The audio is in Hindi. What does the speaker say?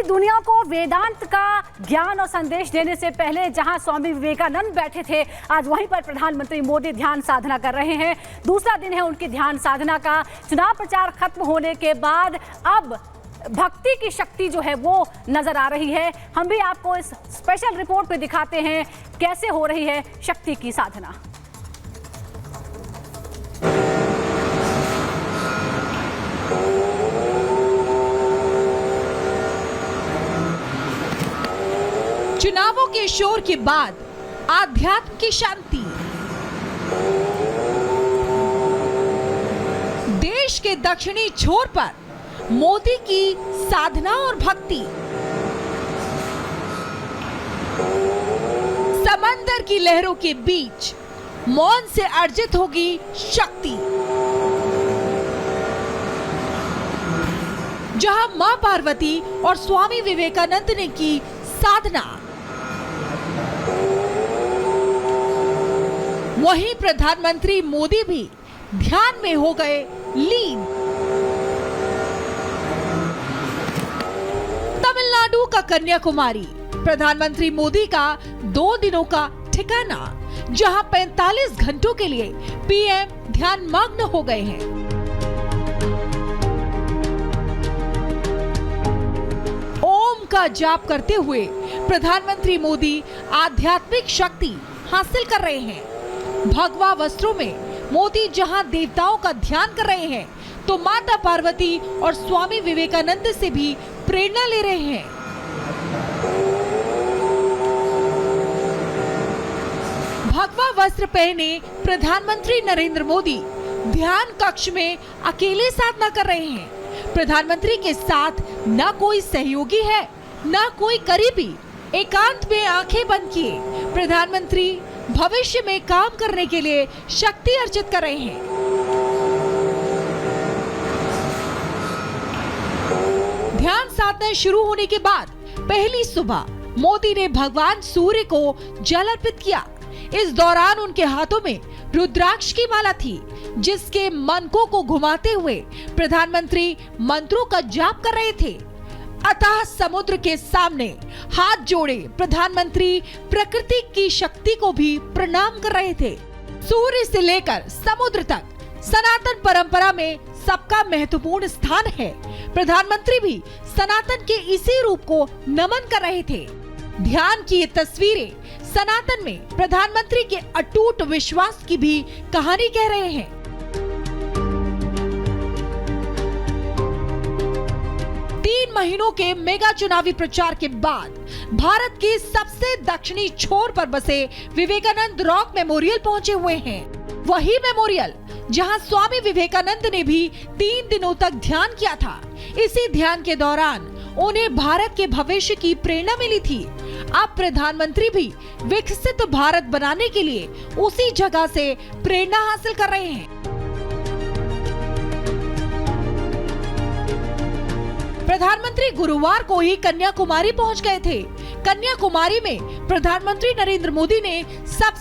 दुनिया को वेदांत का ज्ञान और संदेश देने से पहले जहां स्वामी विवेकानंद बैठे थे, आज वहीं पर प्रधानमंत्री मोदी ध्यान साधना कर रहे हैं। दूसरा दिन है उनकी ध्यान साधना का। चुनाव प्रचार खत्म होने के बाद अब भक्ति की शक्ति जो है वो नजर आ रही है। हम भी आपको इस स्पेशल रिपोर्ट में दिखाते हैं कैसे हो रही है शक्ति की साधना। चुनावों के शोर के बाद आध्यात्म की शांति। देश के दक्षिणी छोर पर मोदी की साधना और भक्ति। समंदर की लहरों के बीच मौन से अर्जित होगी शक्ति। जहां मां पार्वती और स्वामी विवेकानंद ने की साधना, वहीं प्रधानमंत्री मोदी भी ध्यान में हो गए लीन। तमिलनाडु का कन्याकुमारी प्रधानमंत्री मोदी का 2 दिनों का ठिकाना, जहां 45 घंटों के लिए पीएम ध्यान मग्न हो गए हैं। ओम का जाप करते हुए प्रधानमंत्री मोदी आध्यात्मिक शक्ति हासिल कर रहे हैं। भगवा वस्त्रों में मोदी जहां देवताओं का ध्यान कर रहे हैं, तो माता पार्वती और स्वामी विवेकानंद से भी प्रेरणा ले रहे हैं। भगवा वस्त्र पहने प्रधानमंत्री नरेंद्र मोदी ध्यान कक्ष में अकेले साधना कर रहे हैं। प्रधानमंत्री के साथ न कोई सहयोगी है, न कोई करीबी। एकांत में आंखें बंद किए प्रधानमंत्री भविष्य में काम करने के लिए शक्ति अर्जित कर रहे हैं। ध्यान साधना शुरू होने के बाद पहली सुबह मोदी ने भगवान सूर्य को जल अर्पित किया। इस दौरान उनके हाथों में रुद्राक्ष की माला थी, जिसके मनकों को घुमाते हुए प्रधानमंत्री मंत्रों का जाप कर रहे थे। अतः समुद्र के सामने हाथ जोड़े प्रधानमंत्री प्रकृति की शक्ति को भी प्रणाम कर रहे थे। सूर्य से लेकर समुद्र तक सनातन परंपरा में सबका महत्वपूर्ण स्थान है। प्रधानमंत्री भी सनातन के इसी रूप को नमन कर रहे थे। ध्यान की ये तस्वीरें सनातन में प्रधानमंत्री के अटूट विश्वास की भी कहानी कह रहे हैं। 3 महीनों के मेगा चुनावी प्रचार के बाद भारत के सबसे दक्षिणी छोर पर बसे विवेकानंद रॉक मेमोरियल पहुंचे हुए हैं। वही मेमोरियल जहां स्वामी विवेकानंद ने भी 3 दिनों तक ध्यान किया था। इसी ध्यान के दौरान उन्हें भारत के भविष्य की प्रेरणा मिली थी। अब प्रधानमंत्री भी विकसित भारत बनाने के लिए उसी जगह से प्रेरणा हासिल कर रहे हैं। प्रधानमंत्री गुरुवार को ही कन्याकुमारी पहुंच गए थे। कन्याकुमारी में प्रधानमंत्री नरेंद्र मोदी ने सबसे